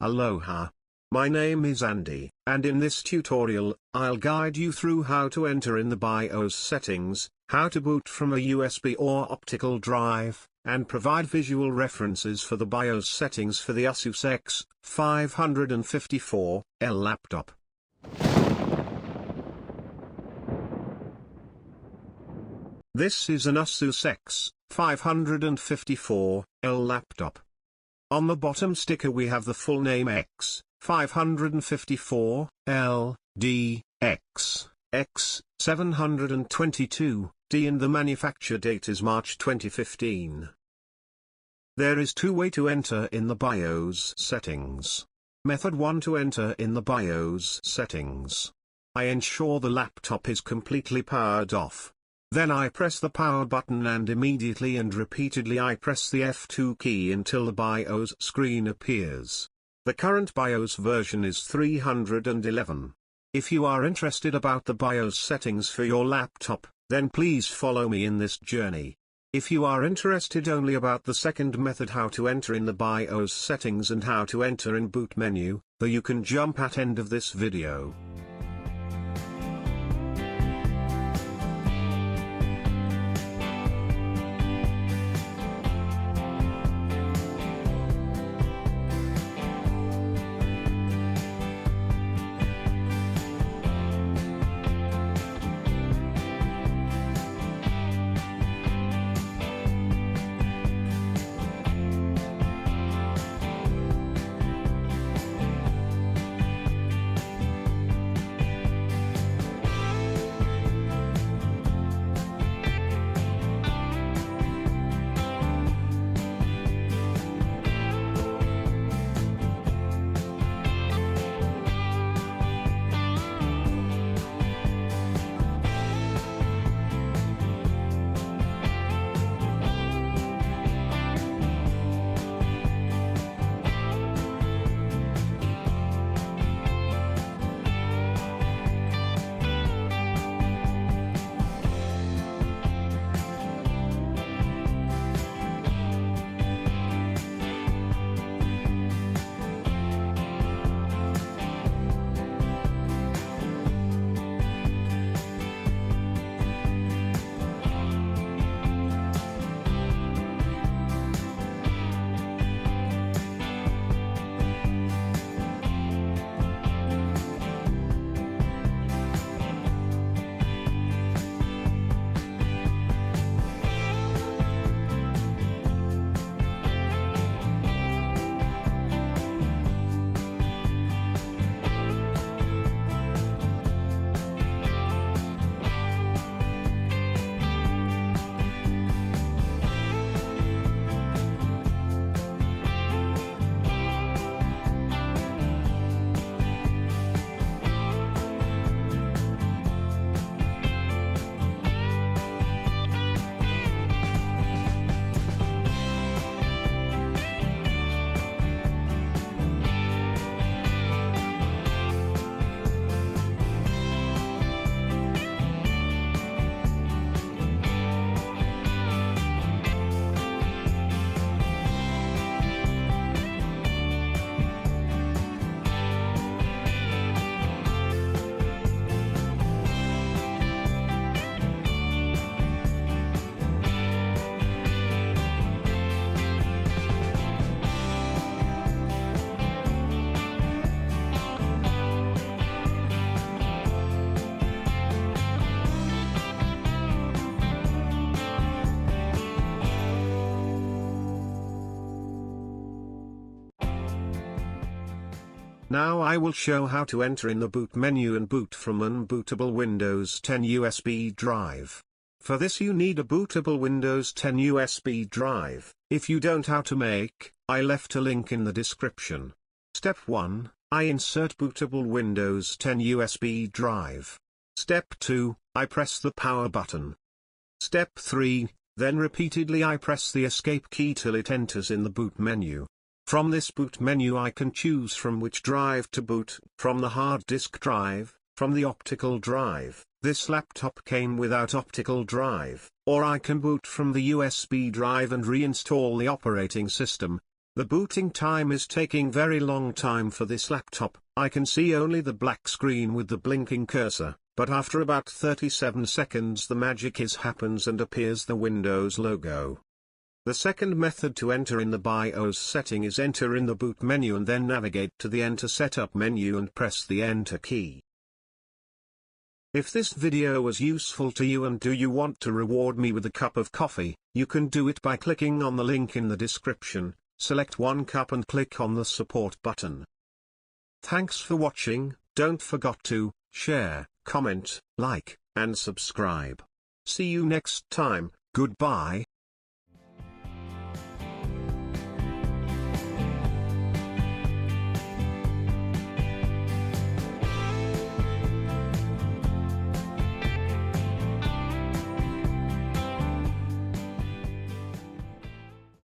Aloha. My name is Andy, and in this tutorial, I'll guide you through how to enter in the BIOS settings, how to boot from a USB or optical drive, and provide visual references for the BIOS settings for the ASUS X554L laptop. This is an ASUS X554L laptop. On the bottom sticker we have the full name X554L, DX, X722, D, and the manufacture date is March 2015. There is two ways to enter in the BIOS settings. Method 1: to enter in the BIOS settings, I ensure the laptop is completely powered off. Then I press the power button and immediately and repeatedly I press the F2 key until the BIOS screen appears. The current BIOS version is 311. If you are interested about the BIOS settings for your laptop, then please follow me in this journey. If you are interested only about the second method, how to enter in the BIOS settings and how to enter in boot menu, then you can jump at end of this video. Now I will show how to enter in the boot menu and boot from an unbootable Windows 10 USB drive. For this you need a bootable Windows 10 USB drive. If you don't know how to make, I left a link in the description. Step 1, I insert bootable Windows 10 USB drive. Step 2, I press the power button. Step 3, then repeatedly I press the escape key till it enters in the boot menu. From this boot menu I can choose from which drive to boot, from the hard disk drive, from the optical drive. This laptop came without optical drive, or I can boot from the USB drive and reinstall the operating system. The booting time is taking very long time for this laptop. I can see only the black screen with the blinking cursor, but after about 37 seconds the magic happens and appears the Windows logo. The second method to enter in the BIOS setting is enter in the boot menu and then navigate to the Enter Setup menu and press the Enter key. If this video was useful to you and do you want to reward me with a cup of coffee, you can do it by clicking on the link in the description, select one cup and click on the support button. Thanks for watching. Don't forget to share, comment, like, and subscribe. See you next time. Goodbye.